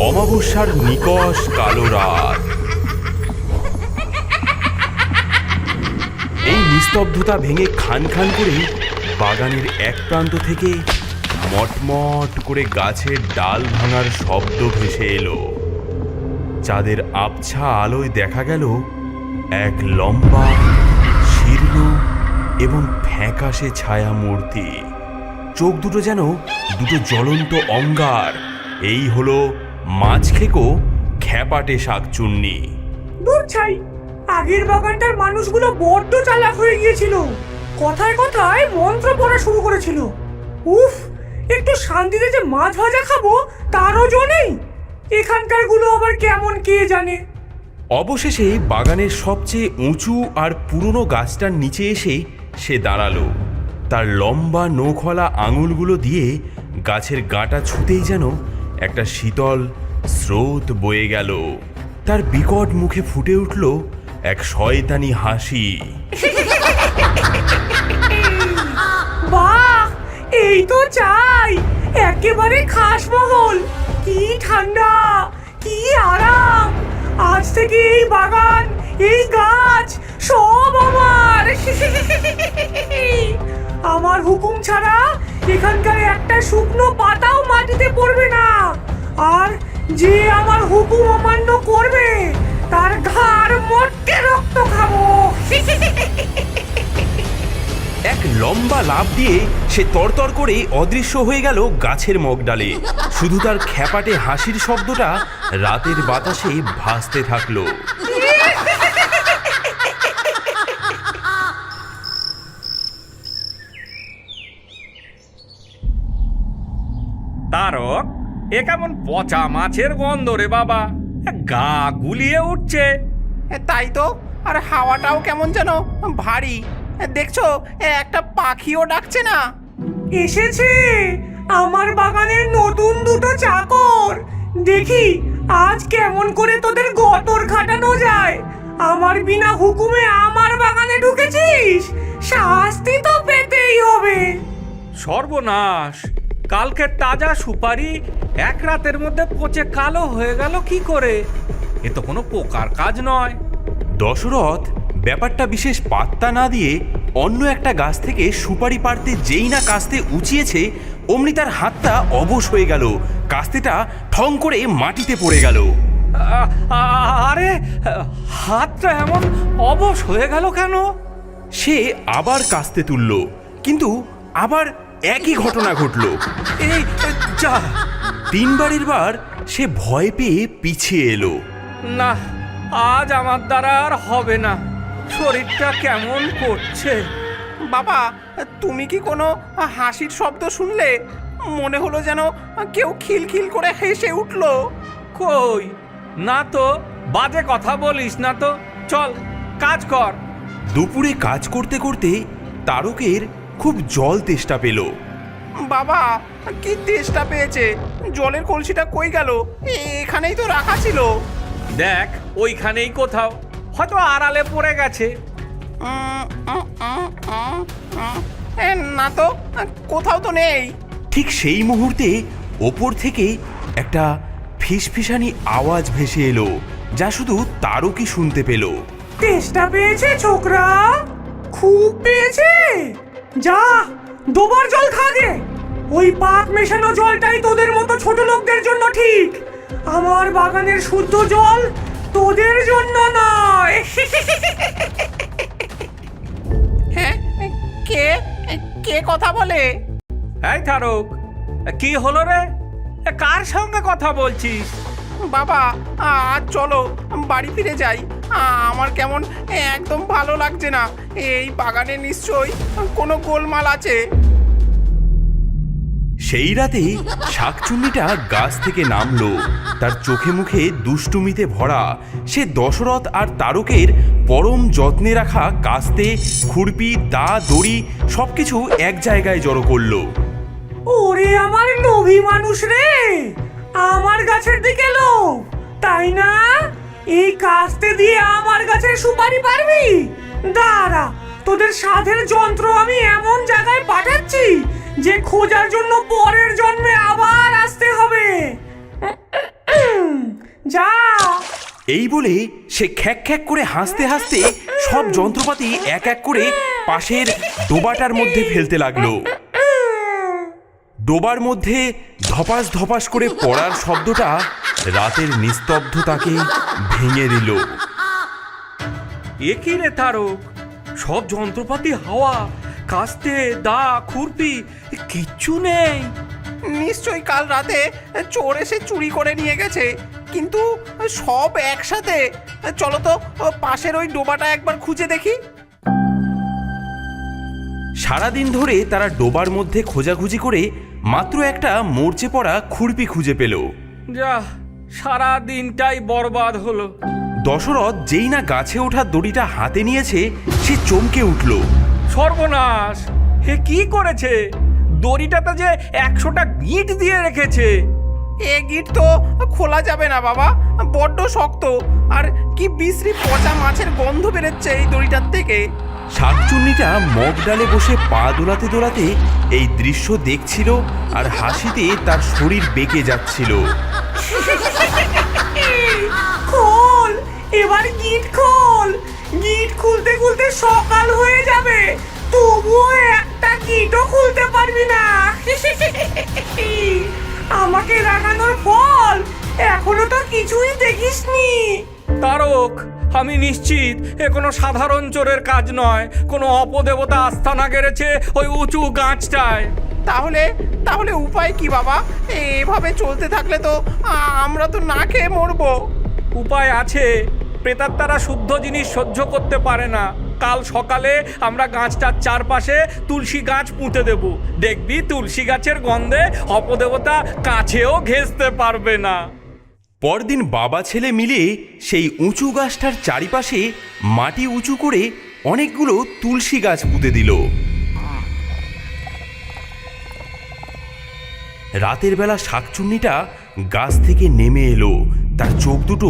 অমাবস্যার নিকষ কালো রাত। এই নিস্তব্ধতা ভেঙে খান খান করে বাগানের এক প্রান্ত থেকে মটমট করে গাছের ডাল ভাঙার শব্দ ভেসে এলো। চাঁদের আবছা আলোয় দেখা গেল এক লম্বা, শীর্ণ এবং ফ্যাকাশে ছায়া মূর্তি। চোখ দুটো যেন দুটো জ্বলন্ত অঙ্গার। এই হলো মাছখেকো খ্যাপাটে শাকচুন্নি। দূর ছাই, আগের বাগানটার মানুষগুলো বড্ড চালাক হয়ে গিয়েছিল। কথায় কথায় মন্ত্র পড়া শুরু করেছিল। উফ, একটু শান্তিতে যে মাছ ভাজা খাবো তারও জো নেই। এখানকার গুলো আবার কেমন কে জানে। অবশেষে বাগানের সবচেয়ে উঁচু আর পুরনো গাছটার নিচে এসে সে দাঁড়ালো। তার লম্বা নখওয়ালা আঙুলগুলো দিয়ে গাছের গাঁটা ছুতেই যেন একটা শীতল স্রোত বয়ে গেল। তার বিকট মুখে ফুটে উঠল এক শয়তানি হাসি। বাহ, এই তো চাই, একেবারে খাসমহল। কি ঠান্ডা, কি আরাম। আজ থেকে এই বাগান, এই গাছ সব আমার। আমার হুকুম ছাড়া এখানকার একটা শুকনো পাতাও মাটিতে পড়বে না। আর যে আমার হুকুম অমান্য করবে তার ঘাড় মটকে রক্ত খাবো। এক লম্বা লাফ দিয়ে সে তরতর করে অদৃশ্য হয়ে গেল গাছের মগডালে। শুধু তার খ্যাপাটে হাসির শব্দটা রাতের বাতাসে ভাসতে থাকলো। তারক, এ কেমন পচা মাছের গন্ধ রে বাবা, গা গুলিয়ে উঠছে। তাই তো, আর হাওয়াটাও কেমন যেন ভারী। দেখছো, একটা পাখিও ডাকছে না। এসেছে আমার বাগানের নতুন দুটো চাকর। দেখি আজ কেমন করে তোদের গতর খাটানো যায়। আমার বিনা হুকুমে আমার বাগানে ঢুকেছিস, শাস্তি তো পেতেই হবে। সর্বনাশ, কালকে তাজা সুপারি এক রাতের মধ্যে পচে কালো হয়ে গেল কি করে? এ তো কোনো পোকার কাজ নয়। দশরথ ব্যাপারটা বিশেষ পাত্তা না দিয়ে অন্য একটা গাছ থেকে সুপারি পাড়তে যেই না কাস্তে উঁচিয়েছে, অমনি তার হাতটা অবশ হয়ে গেল। কাস্তেটা ঠং করে মাটিতে পড়ে গেল। আরে, হাতটা এমন অবশ হয়ে গেল কেন? সে আবার কাস্তে তুলল, কিন্তু আবার একই ঘটনা ঘটল। এই যা, তিনবারের বার সে ভয় পেয়ে পিছিয়ে এলো। না, আজ আমার দ্বারা আর হবে না। শরীরটা কেমন করছে। বাবা, তুমি কি কোনো হাসির শব্দ শুনলে? মনে হলো যেন কেউ খিলখিল করে হেসে উঠলো। কই না তো, বাজে কথা বলিস না তো। চল কাজ কর। দুপুরে কাজ করতে করতে তারকের খুব জল তেষ্টা পেল। বাবা, কি তেষ্টা পেয়েছে। জলের কলসিটা কই গেল? এখানেই তো রাখা ছিল। দেখ, ওইখানেই কোথাও, হয়তো আড়ালে পড়ে গেছে। না তো, কোথাও তো নেই। ঠিক সেই মুহূর্তে ওপর থেকে একটা ফিসফিসানি আওয়াজ ভেসে এলো, যা শুধু তারকই শুনতে পেল। তেষ্টা পেয়েছে ছোকরা, খুব পেয়েছে। যা, দুবার জল খাগে। ওই পাক মেশানো জলটাই তোদের মতো ছোট লোকদের জন্য ঠিক। আমার বাগানের শুদ্ধ জল তোদের জন্য নয়। হ্যাঁ, কে কে কথা বলে? এই তারক, কি হলো রে? কার সঙ্গে কথা বলছিস? বাবা, আজ চলো বাড়ি ফিরে যাই। আমার কেমন একদম ভালো লাগছে না। এই বাগানে নিশ্চয়ই কোনো গোলমাল আছে। সেই রাতেই শাকচুন্নিটা গাছ থেকে নামলো। তার চোখে মুখে দুষ্টুমিতে ভরা। সে দশরথ আর তারকের পরম যত্নে রাখা কাস্তে, খুরপি, দা, দড়ি সবকিছু এক জায়গায় জড়ো করলো। ওরে আমার লোভী মানুষ রে, আমার গাছের দিকে লোভ, তাই না? এই কাস্তে দিয়ে আমার গাছের সুপারি পারবি? দাঁড়া, তোদের সাধের যন্ত্র আমি এমন জায়গায় পাঠাচ্ছি যে খোঁজার জন্য পরের জন্মে আবার আসতে হবে। এই বলে সে খ্যাক খ্যাক করে হাসতে হাসতে সব যন্ত্রপাতি এক এক করে পাশের ডোবাটার মধ্যে ফেলতে লাগলো। ডোবার মধ্যে ধপাস ধপাস করে পড়ার শব্দটা রাতের নিস্তব্ধতাকে ভেঙে দিল। এ কি রে তারক, সব যন্ত্রপাতি হাওয়া, কাস্তে, দা, খুরপি কিচ্ছু নেই। নিশ্চয়ই কাল রাতে চোর এসে চুরি করে নিয়ে গেছে, কিন্তু সব একসাথে। চলো তো পাশের ওই ডোবাটা একবার খুঁজে দেখি। সারাদিন ধরে তারা ডোবার মধ্যে খোঁজাখুঁজি করে মাত্র একটা মরচে পড়া খুরপি খুঁজে পেল। যা, সারা দিনটাই বরবাদ হলো। দশরথ যেই না গাছে ওঠার দড়িটা হাতে নিয়েছে সে চমকে উঠল। সর্বনাশ! হে কি করেছে? দড়িটাতে যে 100টা গিঁট দিয়ে রেখেছে। এ গিট তো খোলা যাবে না বাবা, বড্ড শক্ত, আর কি বিশ্রী পচা মাছের গন্ধ বেরোচ্ছে এই দড়িটার থেকে। শাকচুন্নিটা মগ ডালে বসে পা দোলাতে দোলাতে এই দৃশ্য দেখছিল আর হাসিতে তার শরীর বেঁকে যাচ্ছিল। খোল, এবার গিট খোল। গিট খুলতে খুলতে সকাল হয়ে যাবে, তবুও একটা গিটও খুলতে পারবি না। আমাকে রাগানোর ফল এখনো তো কিছুই দেখিসনি। তারক, আমি নিশ্চিত এ কোনো সাধারণ চোরের কাজ নয়। কোনো অপদেবতা আস্থানা গেড়েছে ওই উঁচু গাছটায়। তাহলে তাহলে উপায় কি বাবা? এভাবে চলতে থাকলে তো আমরা তো না খেয়ে মরবো। উপায় আছে। প্রেতাত্মারা শুদ্ধ জিনিস সহ্য করতে পারে না। কাল সকালে আমরা গাছটার চারপাশে তুলসী গাছ পুঁতে দেব। দেখবি তুলসী গাছের গন্ধে অপদেবতা কাছেও ঘেঁষতে পারবে না। পরদিন বাবা ছেলে মিলে সেই উঁচু গাছটার চারিপাশে মাটি উঁচু করে অনেকগুলো তুলসী গাছ পুঁতে দিল। রাতের বেলা শাকচুন্নিটা গাছ থেকে নেমে এলো। তার চোখ দুটো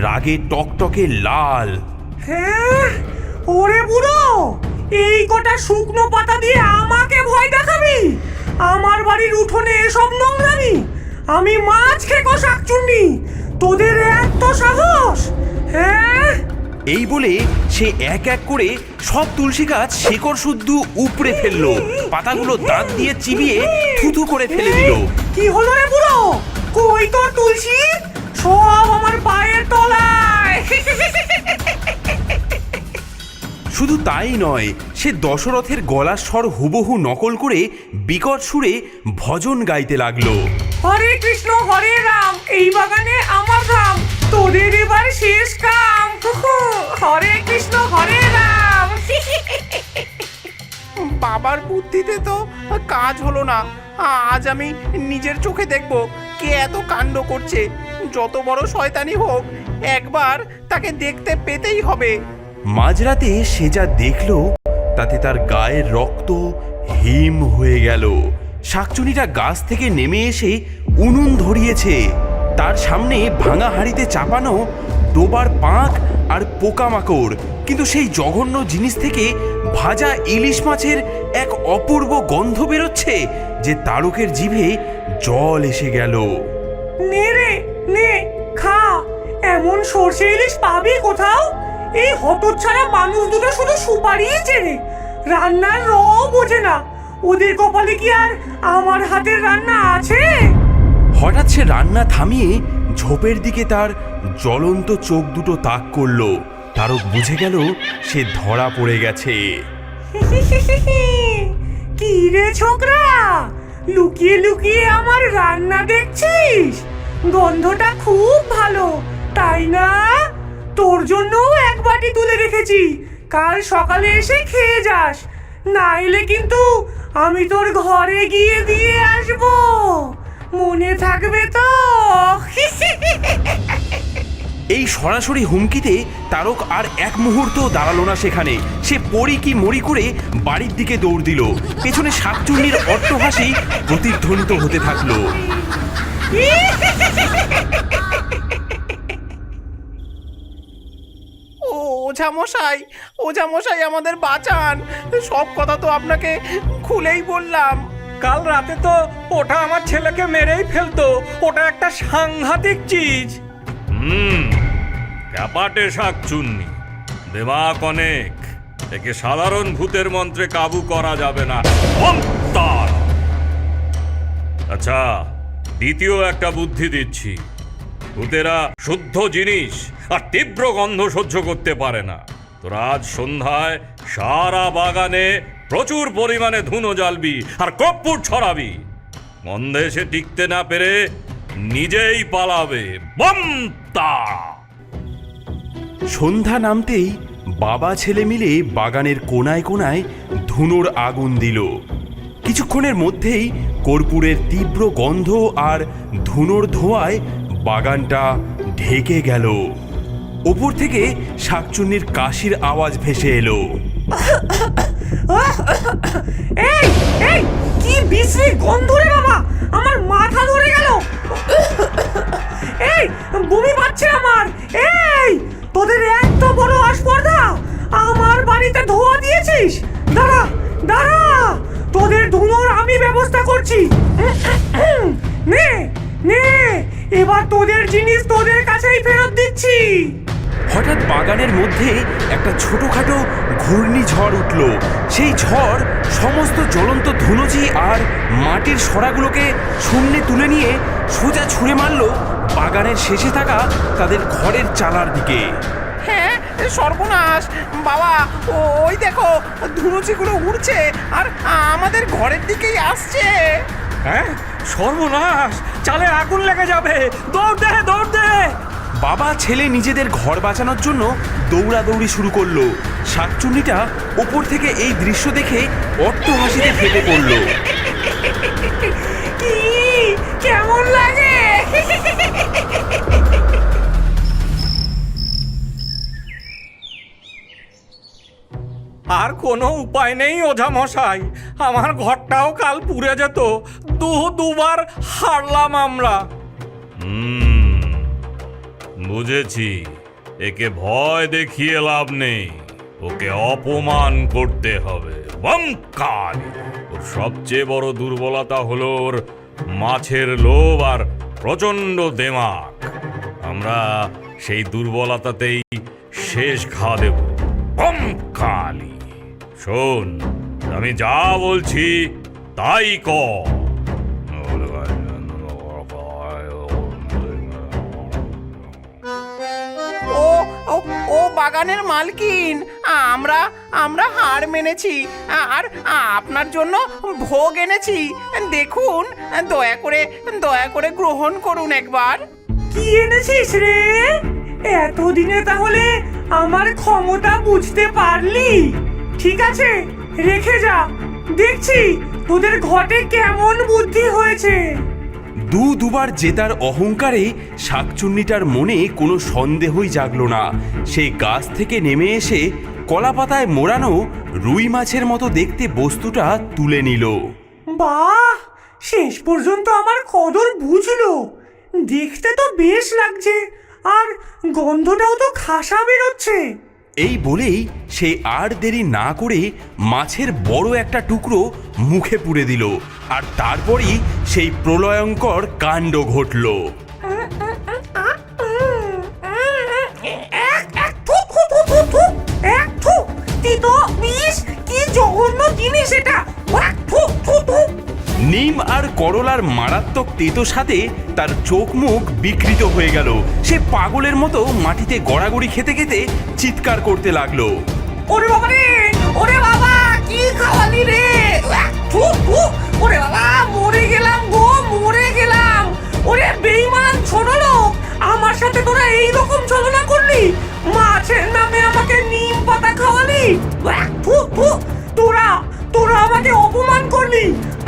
রাগে টকটকে লাল। হ্যাঁ, ওরে বুড়ো, এই কটা শুকনো পাতা দিয়ে আমাকে ভয় দেখাবি? আমার বাড়ির উঠোনে এসব নোংরামি? আমি মাছ খেকো শাকচুন্নি, তোদের এত সাহস? হ্যাঁ, এই বলে সে এক এক করে সব তুলসী গাছ শেকড় শুদ্ধ উপড়ে ফেললো। পাতাগুলো দাঁত দিয়ে চিবিয়ে থুথু করে ফেলে দিল। কি হলো রে বুড়ো? কই তোর তুলসী? সব আমার পায়ের তলায়। শুধু তাই নয়, সে দশরথের গলার স্বর হুবহু নকল করে বিকট সুরে ভজন গাইতে লাগলো। হরে কৃষ্ণ হরে রাম, এই বাগানে আমার ধাম, তোদের এবার শেষ কাম। হরে কৃষ্ণ হরে রাম। বাবার বুদ্ধিতে তো কাজ হলো না। আজ আমি নিজের চোখে দেখব কে এত কাণ্ড করছে। যত বড় শয়তানি হোক, একবার তাকে দেখতে পেতেই হবে। মাঝরাতে সে যা দেখল তাতে তার গায়ের রক্ত হিম হয়ে গেল। শাকচুনিটা গাছ থেকে নেমে এসে উনুন ধরিয়েছে। তার সামনে ভাঙা হাঁড়িতে চাপানো ডোবার পাঁক আর পোকামাকড়, কিন্তু সেই জঘন্য জিনিস থেকে ভাজা ইলিশ মাছের এক অপূর্ব গন্ধ বেরোচ্ছে যে তারকের জিভে জল এসে গেল। নে রে নে, খা। এমন সর্ষে ইলিশ পাবি কোথাও? এই হতচ্ছাড়া মানুষ দুটো শুধু সুপারিই চেনে, রান্নার র বোঝে না। ওদের কপালে কি আর আমার হাতের রান্না আছে? হঠাৎ সে রান্না থামিয়ে ঝোপের দিকে তার জ্বলন্ত চোখ দুটো তাক করলো। তারক বুঝে গেল সে ধরা পড়ে গেছে। কি রে ছোকরা, লুকিয়ে লুকিয়ে আমার রান্না দেখছিস? গন্ধটা খুব ভালো, তাই না? তোর জন্যও এক বাটি তুলে রেখেছি, কাল সকালে এসে খেয়ে যাস। নাইলে কিন্তু আমি তোর ঘরে গিয়ে দিয়ে আসবো, মনে থাকবে তো? এই সরাসরি হুমকিতে তারক আর এক মুহূর্ত দাঁড়ালো না সেখানে। সে পড়ি কি মরি করে বাড়ির দিকে দৌড় দিল। পেছনে শাকচুন্নির অট্টহাসি প্রতিধ্বনিত হতে থাকলো। ওঝা মশাই আমাদের বাঁচান। সব কথা তো আপনাকে খুলেই বললাম। কাল রাতে তো ওটা আমার ছেলেকে মেরেই ফেলতো। ওটা একটা সাংঘাতিক চিজ। ক্যাপাটে শাকচুন্নি, দেমাক অনেক, একে সাধারণ ভূতের মন্ত্রে কাবু করা যাবে না। অন্তর! আচ্ছা, দ্বিতীয় একটা বুদ্ধি দিচ্ছি। ভূতেরা শুদ্ধ জিনিস আর তীব্র গন্ধ সহ্য করতে পারে না। তোরা আজ সন্ধ্যায় সারা বাগানে প্রচুর পরিমাণে ধুনো জ্বালবি আর কর্পূর ছড়াবি। গন্ধে সে টিকতে না পেরে নিজেই পালাবে। বমতা! সন্ধ্যা নামতেই বাবা ছেলে মিলে বাগানের কোনায় কোনায় ধুনোর আগুন দিল। কিছুক্ষণের মধ্যেই কর্পূরের তীব্র গন্ধ আর ধুনোর ধোঁয়ায় বাগানটা ঢেকে গেল। ওপর থেকে শাকচুন্নির কাশির আওয়াজ ভেসে এলো। এই এই কি বিশ্রী গন্ধ রে বাবা, আমার মাথা ধরে গেল। এই বমি পাচ্ছে আমার। এই তোদের এত বড় আসপর্দা, আমার বাড়িতে ধোঁয়া দিয়েছিস। দাঁড়া দাঁড়া, তোদের ধুনোর আমি ব্যবস্থা করছি। নে নে, এবার তোদের জিনিস তোদের কাছেই ফেরত দিচ্ছি। হঠাৎ বাগানের মধ্যে একটা ছোটখাটো ঘূর্ণিঝড় উঠল। সেই ঝড় সমস্ত জ্বলন্ত ধুনুচি আর মাটির সরাগুলোকে শূন্যে তুলে নিয়ে সোজা ছুঁড়ে মারল বাগানের শেষে থাকা তাদের ঘরের চালার দিকে। হ্যাঁ, সর্বনাশ বাবা, ওই দেখো ধুনুচিগুলো উড়ছে আর আমাদের ঘরের দিকেই আসছে। হ্যাঁ, সর্বনাশ! চালে আগুন লেগে যাবে। দৌড় দে, দৌড় দে! বাবা ছেলে নিজেদের ঘর বাঁচানোর জন্য দৌড়াদৌড়ি শুরু করলো। শাকচুন্নিটা ওপর থেকে এই দৃশ্য দেখে অট্ট হাসিতে ফেটে পড়ল। কি কেমন লাগে? আর কোনো উপায় নেই ওঝা মশাই, আমার ঘরটাও কাল পুড়ে যেত। দুবার হারলাম আমরা। বুঝেছি, একে ভয় দেখিয়ে লাভ নেই, ওকে অপমান করতে হবে। বঙ্কাল! ওর সবচেয়ে বড় দুর্বলতা হলো ওর মাছের লোভ আর প্রচন্ড দেমাক। আমরা সেই দুর্বলতাতেই শেষ ঘা দেব। বঙ্কালি! শোন, আমি যা বলছি তাই কর। ও ও ও বাগানের মালকিন, আমরা আমরা হার মেনেছি আর আপনার জন্য ভোগ এনেছি। দেখুন, দয়া করে গ্রহণ করুন একবার। কি এনেছিস রে? এতদিনে তাহলে আমার ক্ষমতা বুঝতে পারলি? ঠিক আছে, রেখে যা, দেখছি তোদের ঘটে কেমন বুদ্ধি হয়েছে। দুবার জেতার অহংকারে শাকচুন্নিটার মনে কোনো সন্দেহই জাগলো না। সে গাছ থেকে নেমে এসে কলাপাতায় মোড়ানো রুই মাছের মতো দেখতে বস্তুটা তুলে নিল। বাহ, শেষ পর্যন্ত আমার কদর বুঝলো। দেখতে তো বেশ লাগছে, আর গন্ধটাও তো খাসা বেরোচ্ছে। এই বলেই সে আর দেরি না করে মাছের বড় একটা টুকরো মুখে পুরে দিল, আর তারপরই সেই প্রলয়ঙ্কর কাণ্ড ঘটল। কি জঘন্য জিনিস এটা! নিম আর করলার মারাত্মক তেতো সাথে তার চোখ মুখ বিকৃত হয়ে গেল। সে পাগলের মতো মাটিতে গড়াগড়ি খেতে খেতে চিৎকার করতে লাগলো। ওরে বাবা রে, ওরে বাবা, কি খাওয়ালি রে! ওরে বাবা, মরে গেলাম গো, মরে গেলাম। ওরে বেঈমান ছোট লোক, আমার সাথে তোরা এইরকম ছলনা করলি? মাছের নামে আমাকে নিম পাতা খাওয়ালি? তোরা আমাকে অপমান করলি।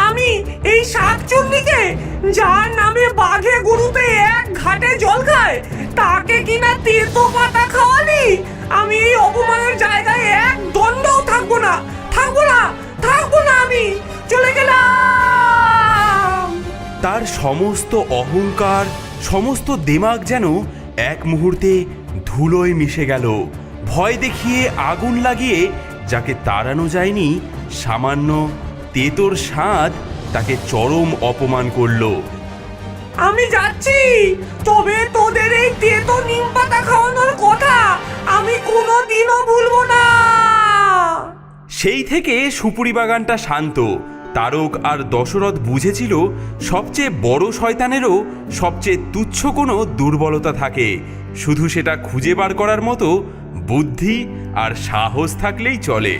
আমি এই শাকচুন্নিকে, যার নামে বাঘে গরুতে এক ঘাটে জল খায়, তাকে কিনা তেতো পাতা খাওয়ালি? আমি এই অপমানের জায়গায় এক দণ্ডও থাকবো না, আমি চলে গেলাম। তার সমস্ত অহংকার, সমস্ত দেমাগ যেন এক মুহূর্তে ধুলোয় মিশে গেল। ভয় দেখিয়ে আগুন লাগিয়ে যাকে তাড়ানো যায়নি, সামান্য তেতোর স্বাদ তাকে চরম অপমান করলো। আমি যাচ্ছি, তবে তোদের এই তেতো নিম পাতা খাওয়ানোর কথা কোনোদিনও ভুলবো না। সেই থেকে সুপুরি বাগানটা শান্ত। তারক আর দশরথ বুঝেছিল সবচেয়ে বড় শয়তানেরও সবচেয়ে তুচ্ছ কোনো দুর্বলতা থাকে, শুধু সেটা খুঁজে বার করার মতো বুদ্ধি আর সাহস থাকলেই চলে।